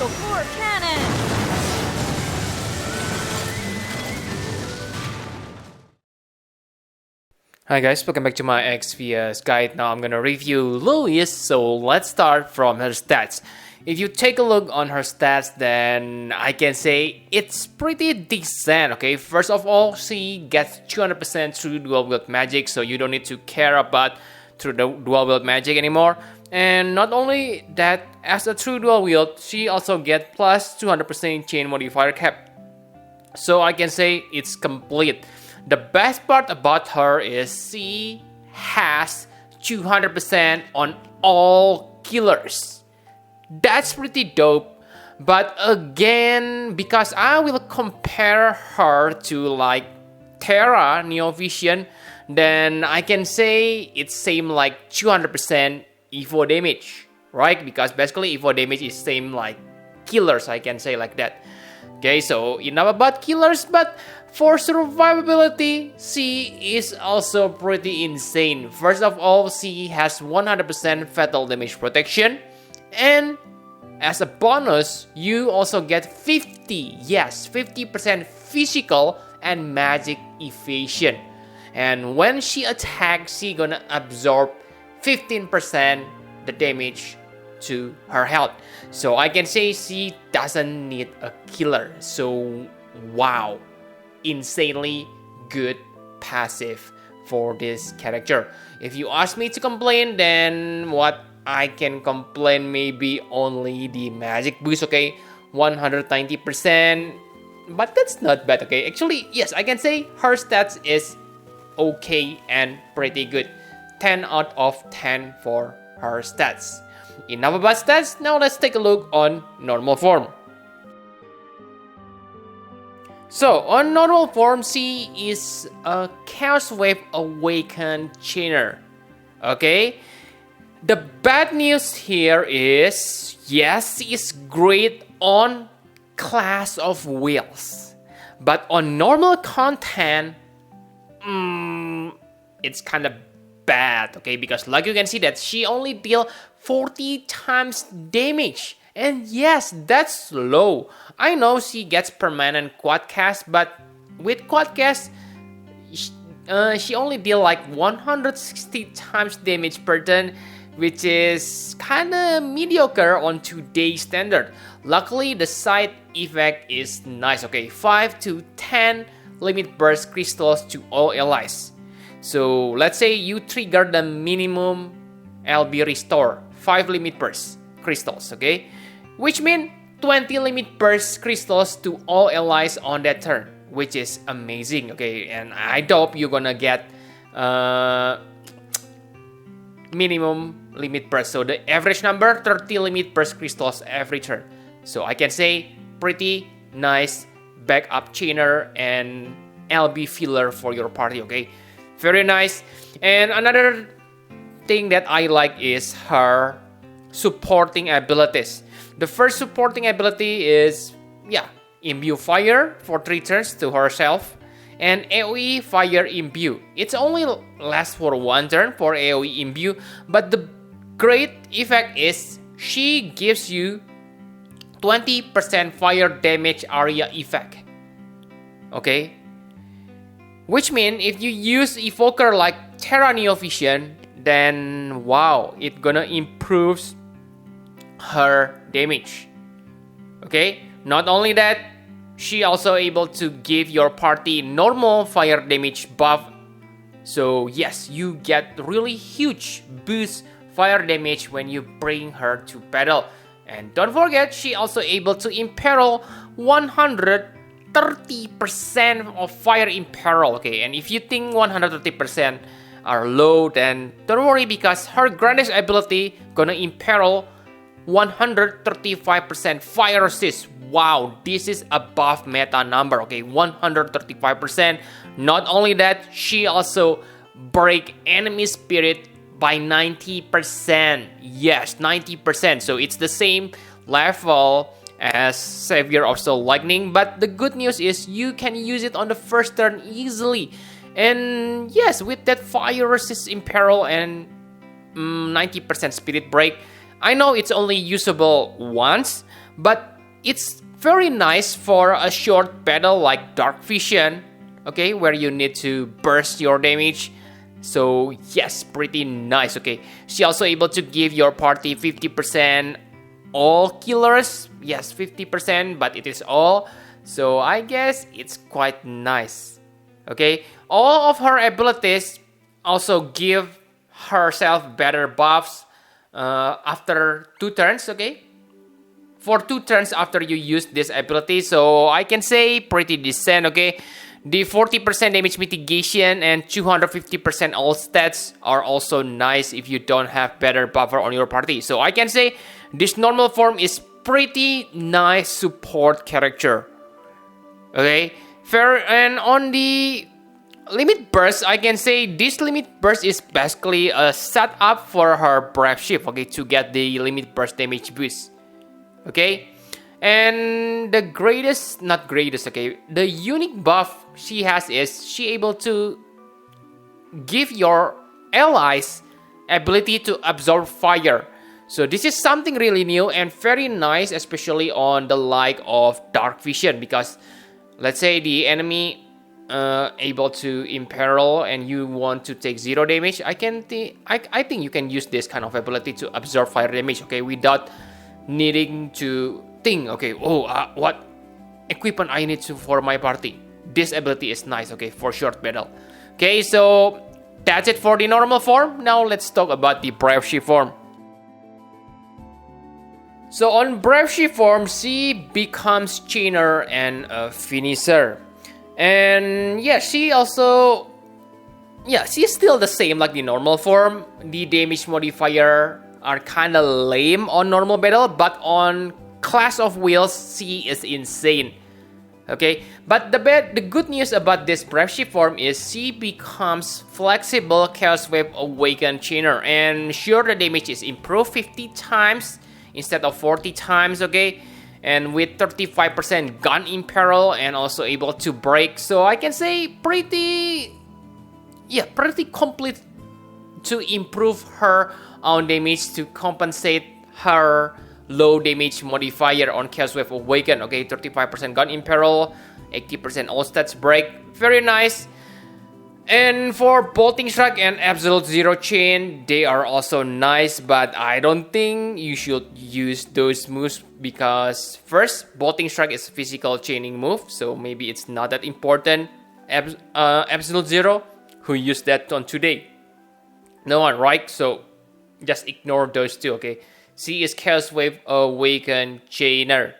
Crystal Core Cannon! Hi guys, welcome back to my XVS guide. Now I'm gonna review Louise, so let's start from her stats. If you take a look on her stats, then I can say it's pretty decent, okay? First of all, she gets 200% through dual wield magic, so you don't need to care about through the dual wield magic anymore. And not only that, as a true dual wield, she also gets plus 200% chain modifier cap. So I can say it's complete. The best part about her is she has 200% on all killers. That's pretty dope. But again, because I will compare her to like Terra Neo Vision, then I can say it's same like 200% Evo damage, right? Because basically Evo damage is same like killers, I can say like that. Okay, so enough about killers, but for survivability, she is also pretty insane. First of all, she has 100% fatal damage protection, and as a bonus, you also get 50% physical and magic evasion. And when she attacks, she gonna absorb 15% the damage to her health. So I can say she doesn't need a killer. So wow, insanely good passive for this character. If you ask me to complain, then what I can complain maybe only the magic boost, okay? 190%, but that's not bad, okay? Actually, yes, I can say her stats is okay and pretty good. 10 out of 10 for her stats. Enough about stats, now let's take a look on normal form. So, on normal form, she is a Chaos Wave Awakened Chainer. Okay? The bad news here is, yes, she is great on Class of Wheels. But on normal content, it's kind of bad, okay? Because like you can see that she only deal 40 times damage. And yes, that's low. I know she gets permanent quad cast, but with quad cast, she only deal like 160 times damage per turn, which is kinda mediocre on today's standard. Luckily, the side effect is nice, okay? 5 to 10 limit burst crystals to all allies. So let's say you trigger the minimum LB restore, 5 limit burst crystals, okay? Which means 20 limit burst crystals to all allies on that turn, which is amazing, okay? And I hope you're gonna get minimum limit burst. So the average number, 30 limit burst crystals every turn. So I can say pretty nice backup chainer and LB filler for your party, okay? Very nice. And another thing that I like is her supporting abilities. The first supporting ability is, Imbue Fire for 3 turns to herself. And AoE Fire Imbue. It's only lasts for 1 turn for AoE Imbue. But the great effect is she gives you 20% fire damage area effect. Okay? Which means if you use evoker like Terra Neo Vision, then wow, it's gonna improve her damage. Okay? Not only that, she also able to give your party normal fire damage buff. So yes, you get really huge boost fire damage when you bring her to battle. And don't forget, she also able to imperil 130% of fire imperil. Okay, and if you think 130% are low, then don't worry, because her grandest ability gonna imperil 135% fire resist. Wow, this is above meta number, okay? 135%. Not only that, she also break enemy spirit by 90%. Yes, 90%. So it's the same level as Savior of Soul Lightning, but the good news is you can use it on the first turn easily. And yes, with that fire resist imperil and 90% spirit break, I know it's only usable once, but it's very nice for a short battle like Dark Vision, okay, where you need to burst your damage. So yes, pretty nice, okay. She also able to give your party 50% all killers. Yes, 50%, but it is all. So I guess it's quite nice, okay. All of her abilities also give herself better buffs after 2 turns, okay. For 2 turns after you use this ability, so I can say pretty decent, okay. The 40% damage mitigation and 250% all stats are also nice if you don't have better buffer on your party. So I can say this normal form is pretty nice support character, okay. Fair. And on the limit burst, I can say this limit burst is basically a setup for her Brave Shift, okay, to get the limit burst damage boost, okay. And the the unique buff she has is she able to give your allies ability to absorb fire. So this is something really new and very nice, especially on the like of Dark Vision, because let's say the enemy able to imperil and you want to take 0 damage, I think you can use this kind of ability to absorb fire damage, okay, without needing to think, okay, what equipment I need to for my party. This ability is nice, okay, for short battle. Okay, so that's it for the normal form. Now let's talk about the Brave Shift form. So on Brave Shift form, she becomes chainer and a finisher. And yeah, she's still the same like the normal form. The damage modifier are kinda lame on normal battle, but on Clash of Wheels, she is insane. Okay, but the good news about this Brave Shift form is she becomes flexible Chaos Wave Awakened Chainer, and sure, the damage is improved 50 times instead of 40 times, okay, and with 35% gun imperil and also able to break. So I can say pretty complete to improve her own damage to compensate her low damage modifier on Chaos Wave Awaken, okay, 35% gun imperil, 80% all stats break, very nice. And for Bolting Strike and Absolute Zero Chain, they are also nice, but I don't think you should use those moves because first, Bolting Strike is a physical chaining move, so maybe it's not that important. Absolute Zero, who used that on today? No one, right? So just ignore those two, okay? She is Chaos Wave Awaken Chainer,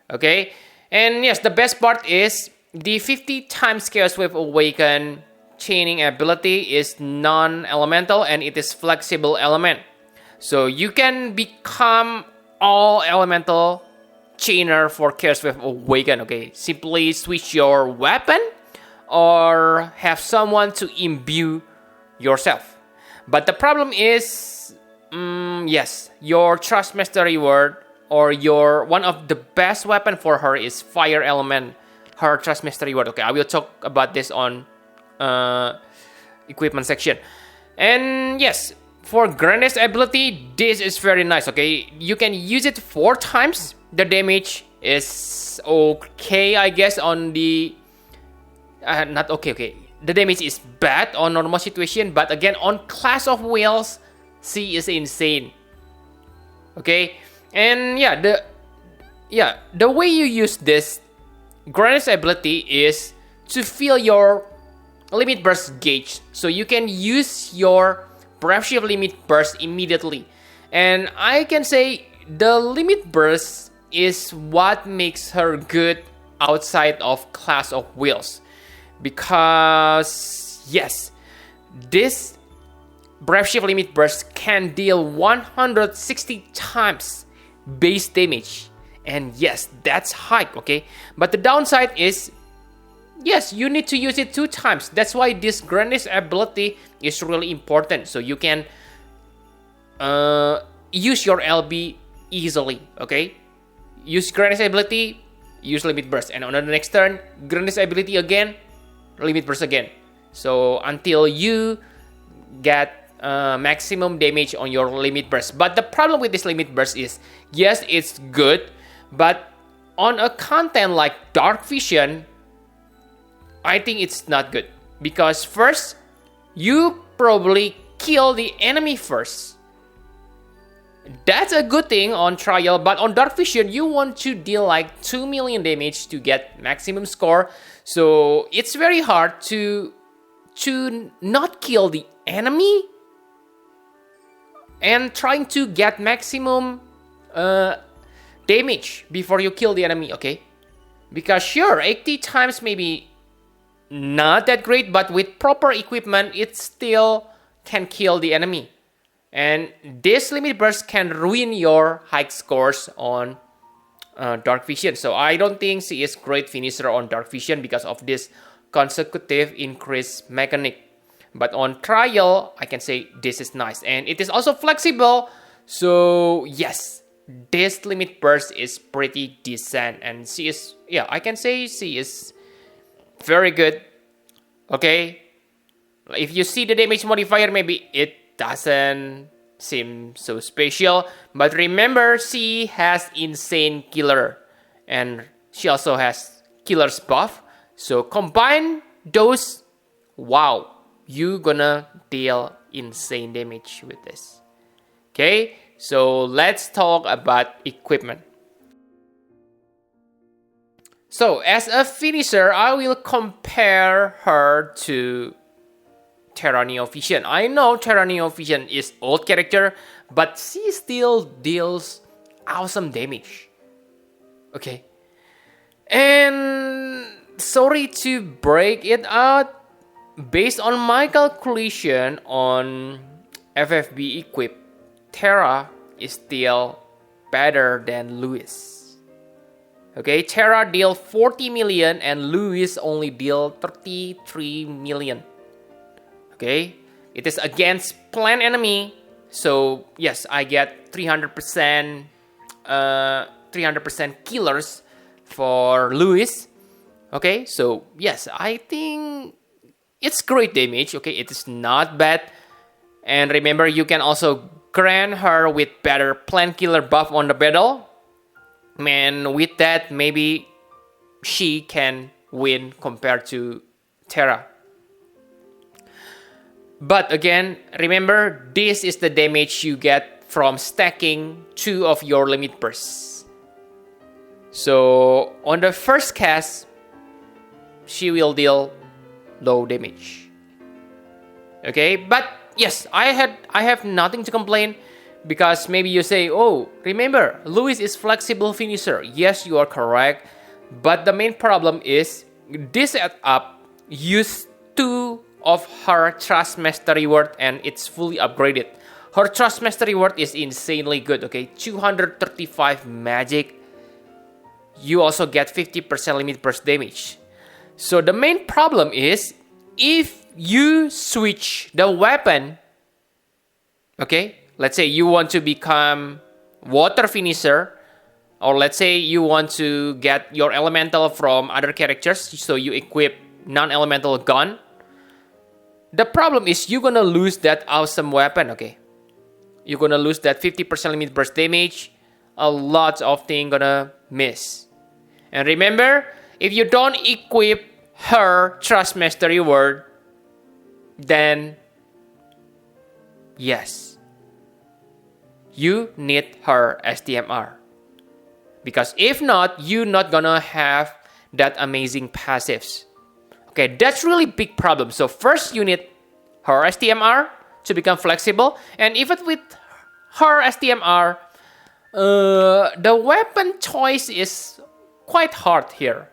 okay? And yes, the best part is the 50 times Chaos Wave Awaken chaining ability is non-elemental and it is flexible element. So you can become all elemental chainer for Chaos Wave Awaken, okay? Simply switch your weapon or have someone to imbue yourself. But the problem is, yes, your Trust Master reward or one of the best weapon for her is fire element, her Trust Master reward. Okay, I will talk about this on equipment section. And yes, for Grande's ability, this is very nice, okay? You can use it 4 times. The damage is okay, I guess, on the... not okay. The damage is bad on normal situation, but again, on Clash of Wheels, she is insane. Okay? And the way you use this Grande's ability is to fill your limit burst gauge, so you can use your Brave Shift limit burst immediately. And I can say the limit burst is what makes her good outside of Clash of Wheels, because yes, this Brave Shift limit burst can deal 160 times base damage, and yes, that's high, okay? But the downside is, yes, you need to use it 2 times. That's why this Grande's ability is really important. So you can use your LB easily, okay? Use Grande's ability, use limit burst. And on the next turn, Grande's ability again, limit burst again. So until you get maximum damage on your limit burst. But the problem with this limit burst is, yes, it's good, but on a content like dark vision, I think it's not good. Because first, you probably kill the enemy first. That's a good thing on trial, but on dark vision, you want to deal like 2 million damage to get maximum score. So it's very hard to not kill the enemy and trying to get maximum damage before you kill the enemy, okay? Because sure, 80 times maybe not that great, but with proper equipment, it still can kill the enemy. And this limit burst can ruin your high scores on dark vision. So I don't think she is great finisher on dark vision because of this consecutive increase mechanic. But on trial, I can say this is nice. And it is also flexible. So yes, this limit burst is pretty decent. And she is, yeah, I can say she is very good. Okay. If you see the damage modifier, maybe it doesn't seem so special. But remember, she has insane killer. And she also has killer's buff. So combine those, wow, you gonna deal insane damage with this. Okay, so let's talk about equipment. So as a finisher, I will compare her to Terra Neo Vision. I know Terra Neo Vision is old character, but she still deals awesome damage. Okay, and sorry to break it out, based on my calculation on FFBE equip, Terra is still better than Louise. Okay, Terra deal 40 million and Louise only deal 33 million. Okay, it is against planned enemy, so yes, I get 300% killers for Louise. Okay, so yes, I think it's great damage. Okay, it is not bad. And remember, you can also grant her with better plant killer buff on the battle. And with that, maybe she can win compared to Terra. But again, remember, this is the damage you get from stacking 2 of your limit bursts. So on the first cast, she will deal low damage. Okay, but yes, I have nothing to complain, because maybe you say, oh, remember, Louise is flexible finisher. Yes, you are correct, but the main problem is this setup used 2 of her Trust Mastery word and it's fully upgraded. Her Trust Mastery word is insanely good. Okay, 235 magic. You also get 50% limit burst damage. So the main problem is if you switch the weapon, okay, let's say you want to become water finisher, or let's say you want to get your elemental from other characters, so you equip non-elemental gun. The problem is you're gonna lose that awesome weapon, okay? You're gonna lose that 50% limit burst damage. A lot of things gonna miss. And remember, if you don't equip her Trust Mastery word, then yes, you need her STMR. Because if not, you're not gonna have that amazing passives. Okay, that's really big problem. So first you need her STMR to become flexible. And even with her STMR, the weapon choice is quite hard here.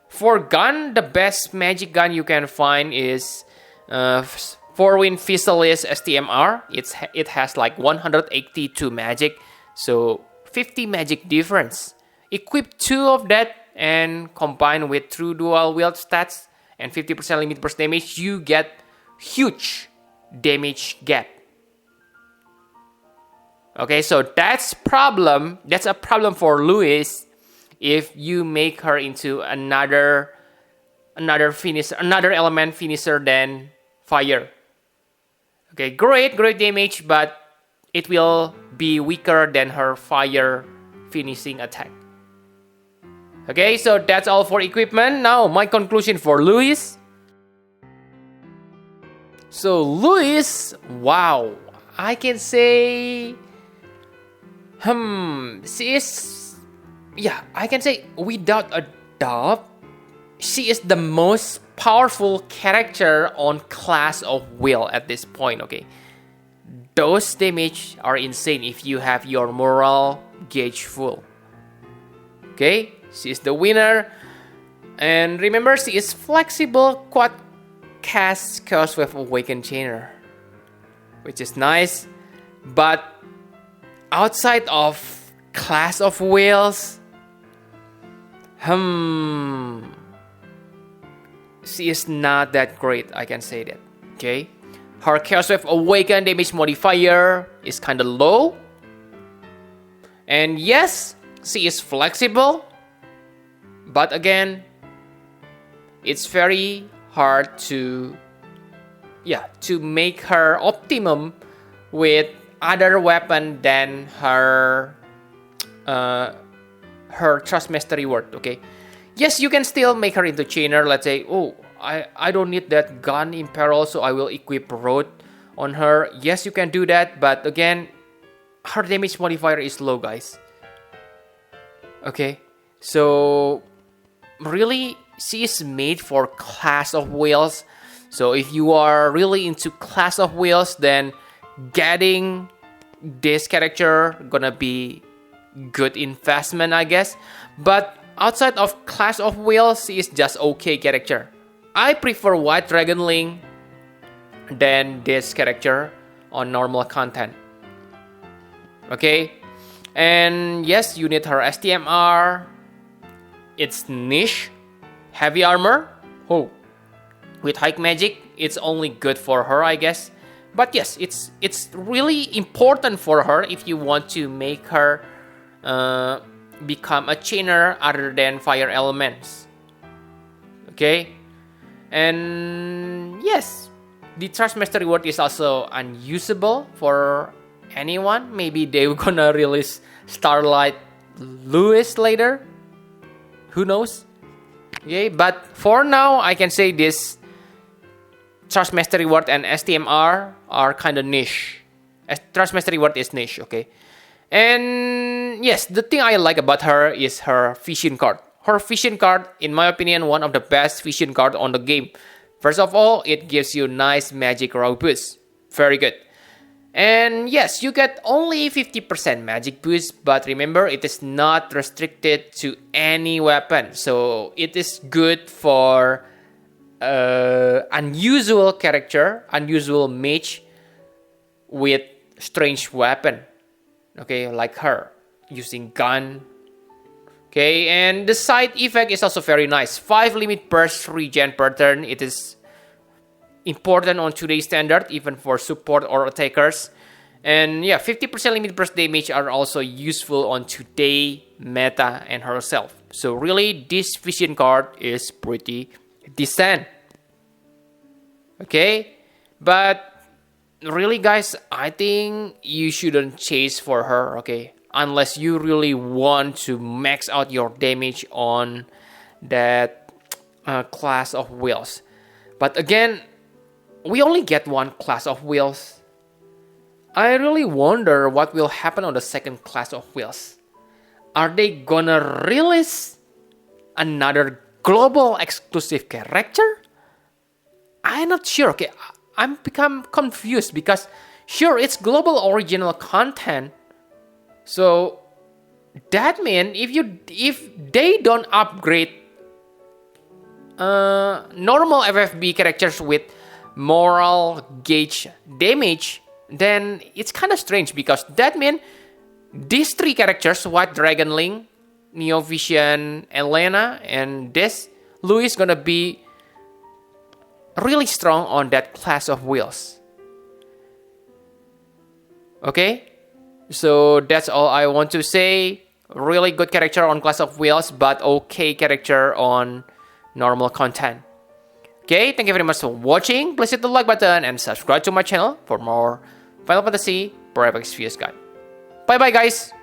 For gun, the best magic gun you can find is 4-Wind Physalis STMR. It has like 182 magic, so 50 magic difference. Equip 2 of that and combine with true dual wield stats and 50% limit burst damage, you get huge damage gap. Okay, so that's a problem for Louise if you make her into another element finisher than fire. Okay, great damage, but it will be weaker than her fire finishing attack. Okay, so that's all for equipment. Now, my conclusion for Louise. So, Louise, wow, I can say, she is, yeah, I can say without a doubt, she is the most powerful character on Clash of Will at this point, okay? Those damage are insane if you have your moral gauge full. Okay, she is the winner. And remember, she is flexible quad cast Chaos Wave Awakened Chainer, which is nice. But outside of Clash of Wills, she is not that great, I can say that. Okay, her Chaos Wave Awakened damage modifier is kinda low. And yes, she is flexible. But again, it's very hard to make her optimum with other weapon than her Trust Mastery Word, okay? Yes, you can still make her into Chainer. Let's say, oh, I don't need that gun in peril, so I will equip Road on her. Yes, you can do that, but again, her damage modifier is low, guys. Okay, so really, she is made for Clash of Wills. So if you are really into Clash of Wills, then getting this character gonna be good investment, I guess. But outside of Clash of Wills, she is just okay character. I prefer White Dragon Link than this character on normal content. Okay, and yes, you need her STMR. It's niche, heavy armor. Oh, with high magic, it's only good for her, I guess. But yes, it's really important for her if you want to make her become a chainer other than fire elements. Okay, and yes, the Trust Mastery Word is also unusable for anyone. Maybe they're gonna release Starlight Louise later. Who knows? Okay, but for now, I can say this Trust Mastery Word and STMR are kind of niche. Trust Mastery Word is niche, okay? And yes, the thing I like about her is her vision card. Her vision card, in my opinion, one of the best vision card on the game. First of all, it gives you nice magic raw boost. Very good. And yes, you get only 50% magic boost, but remember, it is not restricted to any weapon. So it is good for unusual character, unusual mage with strange weapon. Okay, like her, using gun. Okay, and the side effect is also very nice. 5 limit burst regen per turn. It is important on today's standard, even for support or attackers. And yeah, 50% limit burst damage are also useful on today meta and herself. So really, this vision card is pretty decent. Okay, but really, guys, I think you shouldn't chase for her, okay? Unless you really want to max out your damage on that Clash of Wills. But again, we only get one Clash of Wills. I really wonder what will happen on the second Clash of Wills. Are they gonna release another global exclusive character? I'm not sure, okay? I'm become confused because sure, it's global original content. So that means if they don't upgrade normal FFBE characters with moral gauge damage, then it's kind of strange because that means these 3 characters, White Dragon Link, Neo Vision, Elena, and this Louise gonna be really strong on that Clash of Wills. Okay, so that's all I want to say. Really good character on Clash of Wills, but okay character on normal content. Okay, thank you very much for watching. Please hit the like button and subscribe to my channel for more Final Fantasy Pro Epic Spheres guide. Bye bye, guys.